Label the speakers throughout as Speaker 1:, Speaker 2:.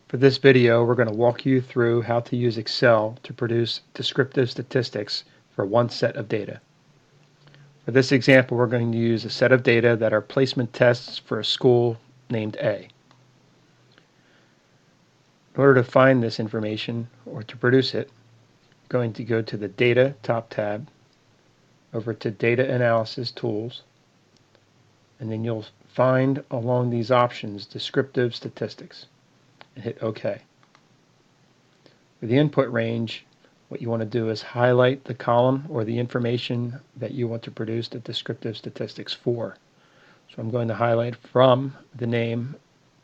Speaker 1: For this video, we're going to walk you through how to use Excel to produce descriptive statistics for one set of data. For this example, we're going to use a set of data that are placement tests for a school named A. In order to find this information or to produce it, you're going to go to the Data top tab, over to Data Analysis Tools, and then you'll find along these options Descriptive Statistics, and hit OK. For the input range, what you want to do is highlight the column or the information that you want to produce the descriptive statistics for. So I'm going to highlight from the name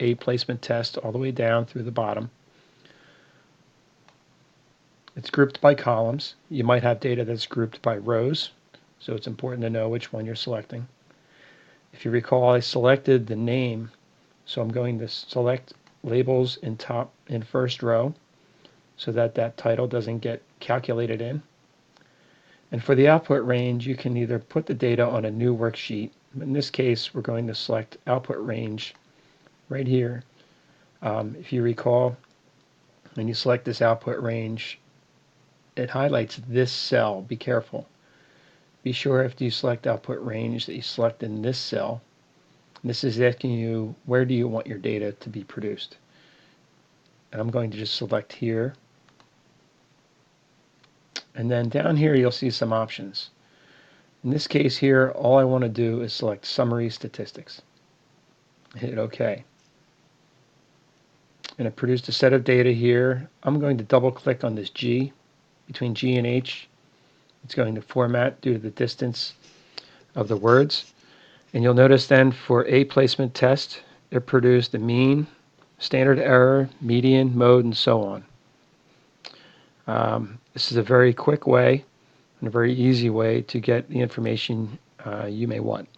Speaker 1: A placement test all the way down through the bottom. It's grouped by columns. You might have data that's grouped by rows, so it's important to know which one you're selecting. If you recall, I selected the name, so I'm going to select labels in first row, so that title doesn't get calculated in. And for the output range, you can either put the data on a new worksheet. In this case, we're going to select output range right here. If you recall, when you select this output range, it highlights this cell. Be careful. Be sure if you select output range that you select in this cell. This is asking you, where do you want your data to be produced? And I'm going to just select here. And then down here you'll see some options. In this case here, all I want to do is select Summary Statistics. Hit OK. And it produced a set of data here. I'm going to double click on this G. Between G and H, it's going to format due to the distance of the words. And you'll notice then for A placement test, it produced the mean, standard error, median, mode, and so on. This is a very quick way and a very easy way to get the information you may want.